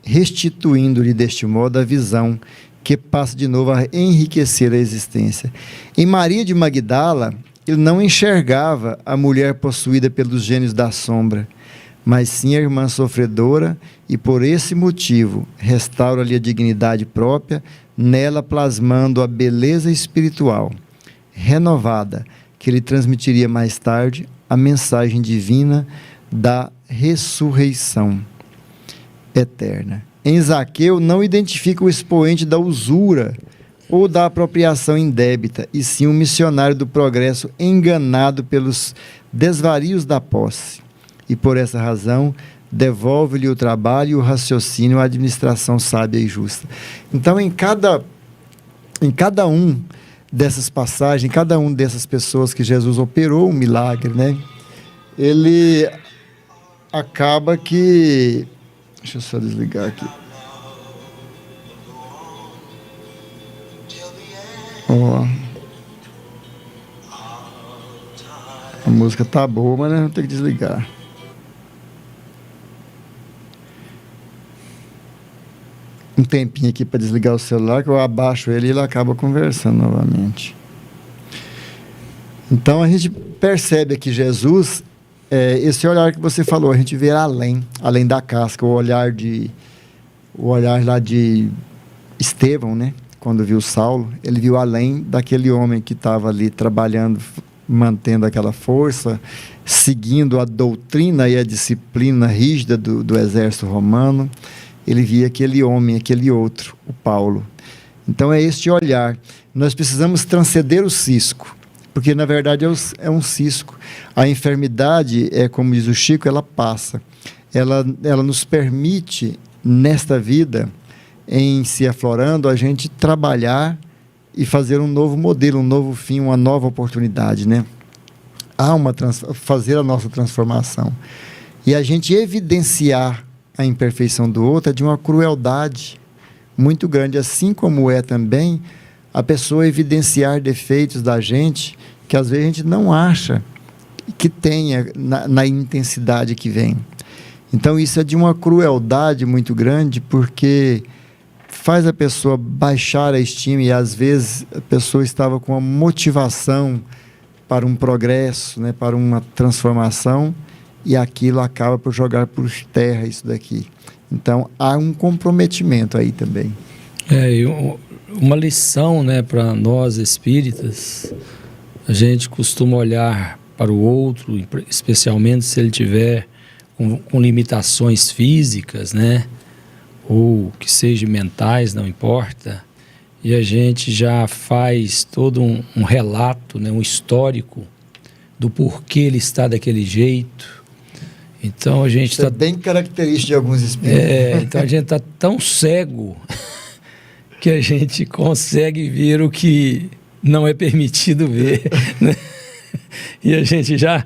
restituindo-lhe deste modo a visão, que passa de novo a enriquecer a existência. Em Maria de Magdala, ele não enxergava a mulher possuída pelos gênios da sombra, mas sim a irmã sofredora, e por esse motivo restaura-lhe a dignidade própria, nela plasmando a beleza espiritual renovada, que lhe transmitiria mais tarde a mensagem divina da ressurreição eterna. Em Zaqueu não identifica o expoente da usura ou da apropriação indébita, e sim um missionário do progresso enganado pelos desvarios da posse. E por essa razão, devolve-lhe o trabalho e o raciocínio à administração sábia e justa. Então, em cada um dessas passagens, cada uma dessas pessoas que Jesus operou um milagre, né? Ele acaba que... Deixa eu só desligar aqui. Ó. A música tá boa, mas nós vamos ter que desligar. Um tempinho aqui para desligar o celular, que eu abaixo ele e ele acaba conversando novamente. Então a gente percebe aqui Jesus, esse olhar que você falou, a gente vê além da casca, o olhar lá de Estevão, né? Quando viu Saulo, ele viu além daquele homem que estava ali trabalhando, mantendo aquela força, seguindo a doutrina e a disciplina rígida do exército romano. Ele via aquele homem, aquele outro, o Paulo. Então é este olhar. Nós precisamos transcender o cisco, porque na verdade é um cisco. A enfermidade, como diz o Chico, ela passa. Ela nos permite, nesta vida, em se aflorando, a gente trabalhar e fazer um novo modelo, um novo fim, uma nova oportunidade, né? Fazer a nossa transformação. E a gente evidenciar a imperfeição do outro é de uma crueldade muito grande, assim como é também a pessoa evidenciar defeitos da gente que às vezes a gente não acha que tenha na intensidade que vem. Então isso é de uma crueldade muito grande, porque faz a pessoa baixar a estima, e às vezes a pessoa estava com uma motivação para um progresso, né, para uma transformação, e aquilo acaba por jogar por terra isso daqui. Então, há um comprometimento aí também. Uma lição, né, para nós espíritas, a gente costuma olhar para o outro, especialmente se ele tiver com limitações físicas, né, ou que sejam mentais, não importa, e a gente já faz todo um relato, né, um histórico do porquê ele está daquele jeito. Então a gente está... É bem característico de alguns espíritos. Então a gente está tão cego que a gente consegue ver o que não é permitido ver, né? E a gente já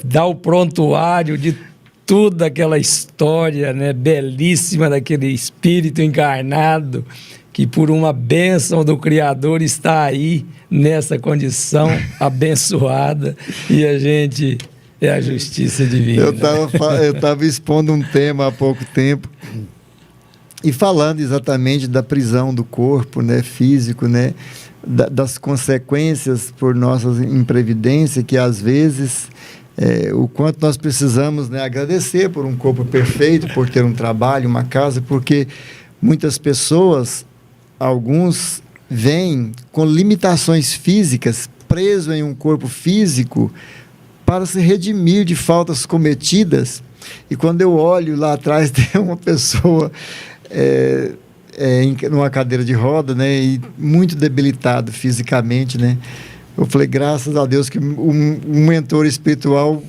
dá o prontuário de toda aquela história, né, belíssima daquele espírito encarnado que por uma bênção do Criador está aí nessa condição abençoada, e a gente... É a justiça divina. Eu estava expondo um tema há pouco tempo e falando exatamente da prisão do corpo, né, físico, né, das consequências por nossa imprevidência, que às vezes o quanto nós precisamos, né, agradecer por um corpo perfeito, por ter um trabalho, uma casa, porque muitas pessoas, alguns vêm com limitações físicas, presos em um corpo físico, para se redimir de faltas cometidas. E quando eu olho lá atrás, tem uma pessoa numa cadeira de roda, né, e muito debilitado fisicamente, né. Eu falei, graças a Deus que um mentor espiritual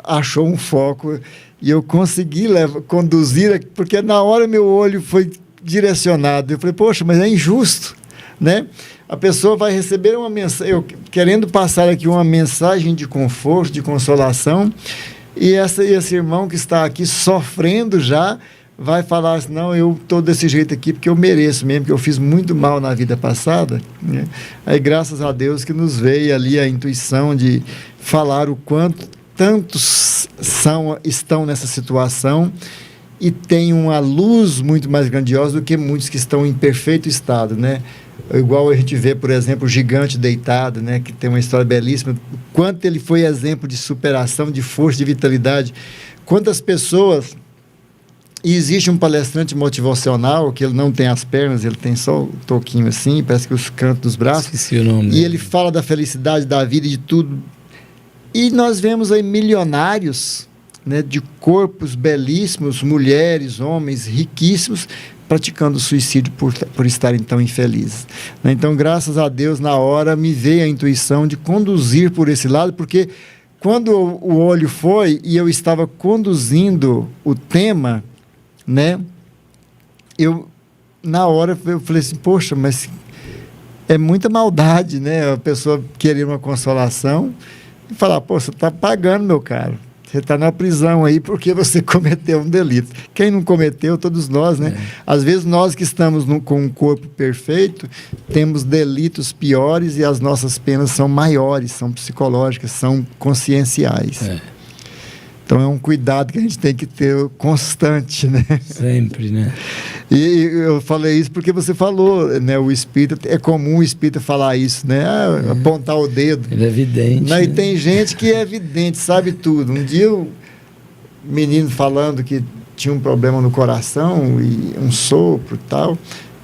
achou um foco e eu consegui conduzir, porque na hora meu olho foi direcionado. Eu falei, poxa, mas é injusto, né? A pessoa vai receber uma mensagem, eu querendo passar aqui uma mensagem de conforto, de consolação, e esse irmão que está aqui sofrendo já vai falar assim, não, eu estou desse jeito aqui porque eu mereço mesmo, porque eu fiz muito mal na vida passada, né? Aí graças a Deus que nos veio ali a intuição de falar o quanto tantos estão nessa situação e tem uma luz muito mais grandiosa do que muitos que estão em perfeito estado, né? Igual a gente vê, por exemplo, o Gigante Deitado, né, que tem uma história belíssima, quanto ele foi exemplo de superação, de força, de vitalidade. Quantas pessoas... E existe um palestrante motivacional que ele não tem as pernas, ele tem só o toquinho assim, parece que os cantos dos braços. Esqueci o nome. E ele fala da felicidade, da vida e de tudo. E nós vemos aí milionários, né, de corpos belíssimos, mulheres, homens riquíssimos, praticando suicídio por estarem tão infelizes. Então, graças a Deus, na hora me veio a intuição de conduzir por esse lado, porque quando o olho foi e eu estava conduzindo o tema, né, na hora eu falei assim, poxa, mas é muita maldade, né? A pessoa querer uma consolação e falar, pô, você está pagando, meu caro. Você está na prisão aí porque você cometeu um delito. Quem não cometeu, todos nós, né? Às vezes nós que estamos com um corpo perfeito, temos delitos piores e as nossas penas são maiores, são psicológicas, são conscienciais. Então é um cuidado que a gente tem que ter constante, né? Sempre, né? E eu falei isso porque você falou, né? O espírita, é comum o espírita falar isso, né? Apontar o dedo. Ele é evidente. Né? E tem gente que é evidente, sabe tudo. Um dia o menino falando que tinha um problema no coração e um sopro e tal.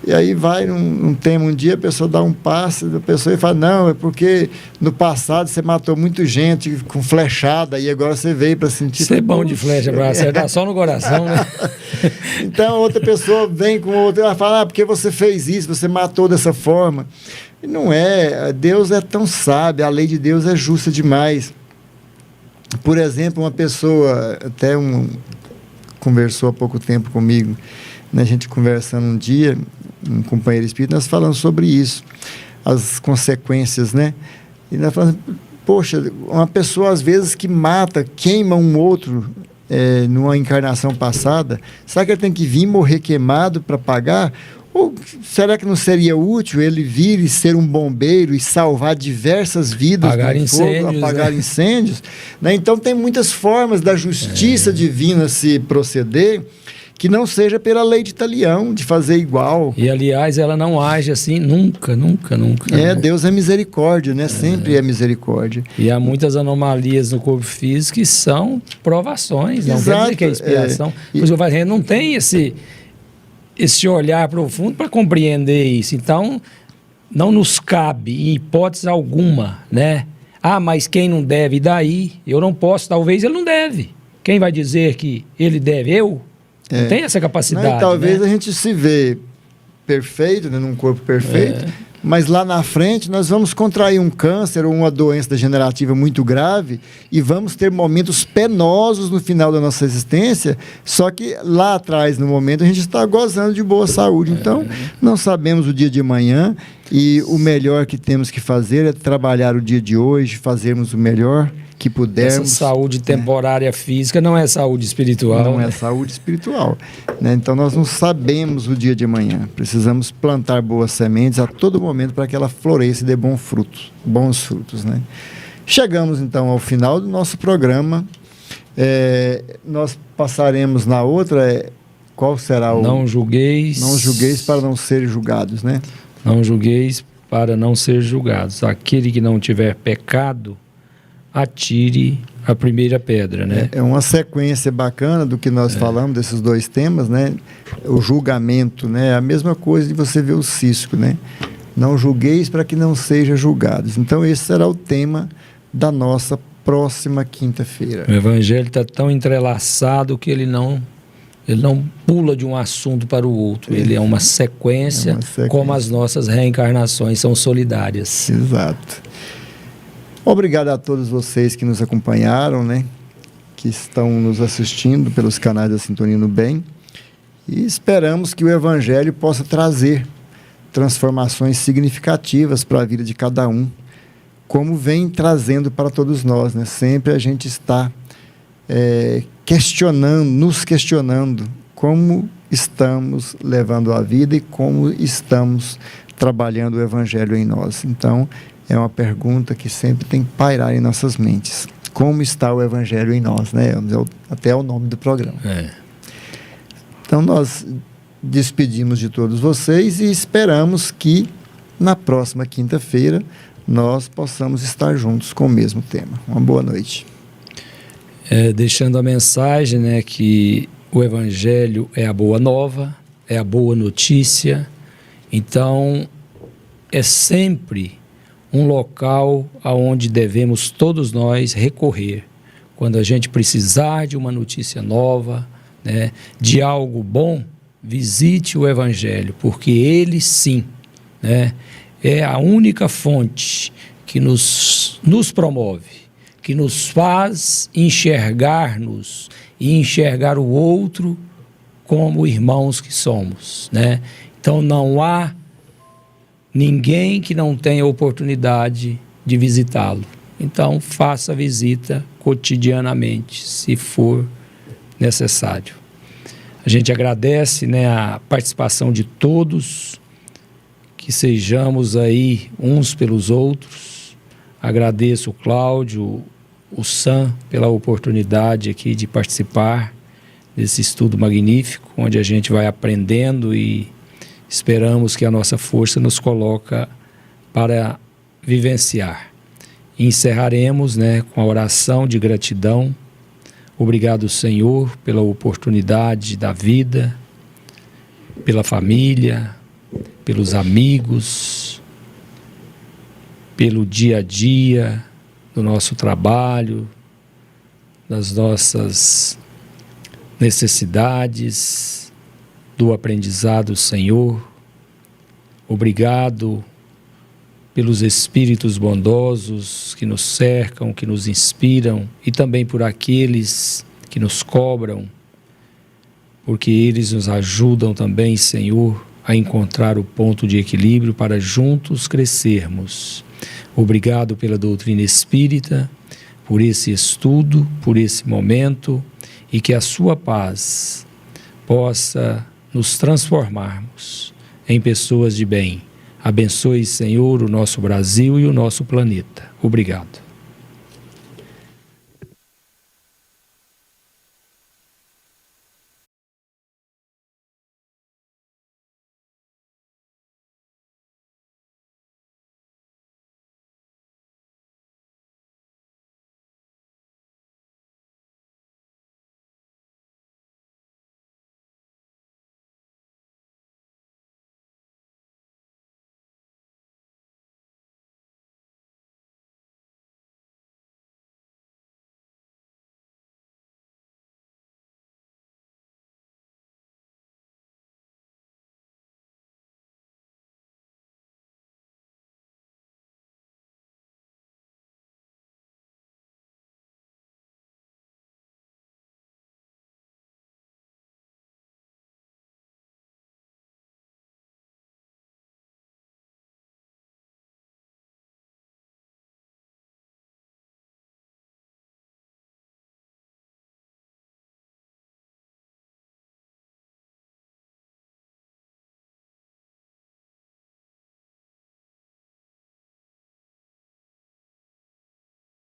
E aí vai num tema, um dia a pessoa dá um passe, a pessoa fala, não, é porque no passado você matou muita gente com flechada e agora você veio para sentir... Isso é bom de flecha para acertar só no coração, né? Então outra pessoa vem com outra, ela fala, porque você fez isso, você matou dessa forma. E não é, Deus é tão sábio, a lei de Deus é justa demais. Por exemplo, uma pessoa, conversou há pouco tempo comigo, né, a gente conversando um dia, um companheiro espírita, nós falamos sobre isso, as consequências, né? E nós falamos, poxa, uma pessoa às vezes que mata, queima um outro numa encarnação passada, será que ele tem que vir morrer queimado para pagar? Ou será que não seria útil ele vir e ser um bombeiro e salvar diversas vidas do fogo, apagar incêndios? Né? Então tem muitas formas da justiça divina se proceder, que não seja pela lei de talião, de fazer igual. E, aliás, ela não age assim nunca. Deus é misericórdia, né? Sempre é misericórdia. E há muitas anomalias no corpo físico que são provações, não quer dizer que é expiação. Pois a gente não tem esse olhar profundo para compreender isso. Então, não nos cabe, em hipótese alguma, né? Mas quem não deve, e daí? Eu não posso, talvez ele não deve. Quem vai dizer que ele deve? Eu? Não tem essa capacidade. Não, talvez, né? A gente se vê perfeito, né, num corpo perfeito, mas lá na frente nós vamos contrair um câncer ou uma doença degenerativa muito grave e vamos ter momentos penosos no final da nossa existência, só que lá atrás, no momento, a gente está gozando de boa saúde. Então, não sabemos o dia de amanhã e o melhor que temos que fazer é trabalhar o dia de hoje, fazermos o melhor que pudermos. Essa saúde temporária física não é saúde espiritual. Não é saúde espiritual. Né? Então, nós não sabemos o dia de amanhã. Precisamos plantar boas sementes a todo momento para que ela floresça e dê bons frutos. Né? Chegamos, então, ao final do nosso programa. Nós passaremos na outra... qual será o... Não julgueis... Não julgueis para não serem julgados, né? Não julgueis para não ser julgados. Aquele que não tiver pecado, atire a primeira pedra, né? É uma sequência bacana do que nós falamos, desses dois temas, né? O julgamento, né? A mesma coisa de você ver o cisco, né? Não julgueis para que não sejam julgados. Então, esse será o tema da nossa próxima quinta-feira. O Evangelho está tão entrelaçado que ele não pula de um assunto para o outro. Ele é uma sequência, como as nossas reencarnações são solidárias. Exato. Obrigado a todos vocês que nos acompanharam, né? Que estão nos assistindo pelos canais da Sintonia no Bem. E esperamos que o Evangelho possa trazer transformações significativas para a vida de cada um, como vem trazendo para todos nós, né? Sempre a gente está nos questionando como estamos levando a vida e como estamos trabalhando o Evangelho em nós. Então, é uma pergunta que sempre tem que pairar em nossas mentes. Como está o Evangelho em nós, né? Até o nome do programa. Então, nós despedimos de todos vocês e esperamos que na próxima quinta-feira nós possamos estar juntos com o mesmo tema. Uma boa noite. Deixando a mensagem, né, que o Evangelho é a boa nova, é a boa notícia. Então, é sempre um local aonde devemos todos nós recorrer quando a gente precisar de uma notícia nova, né, de algo bom. Visite o Evangelho, porque ele sim, né, é a única fonte que nos promove, que nos faz enxergar-nos e enxergar o outro como irmãos que somos, né? Então não há ninguém que não tenha oportunidade de visitá-lo. Então, faça a visita cotidianamente, se for necessário. A gente agradece, né, a participação de todos, que sejamos aí uns pelos outros. Agradeço o Cláudio, o Sam, pela oportunidade aqui de participar desse estudo magnífico, onde a gente vai aprendendo e esperamos que a nossa força nos coloca para vivenciar. E encerraremos, né, com a oração de gratidão. Obrigado, Senhor, pela oportunidade da vida, pela família, pelos amigos, pelo dia a dia do nosso trabalho, das nossas necessidades, do aprendizado, Senhor. Obrigado pelos espíritos bondosos que nos cercam, que nos inspiram, e também por aqueles que nos cobram, porque eles nos ajudam também, Senhor, a encontrar o ponto de equilíbrio para juntos crescermos. Obrigado pela doutrina espírita, por esse estudo, por esse momento, e que a sua paz possa nos transformarmos em pessoas de bem. Abençoe, Senhor, o nosso Brasil e o nosso planeta. Obrigado.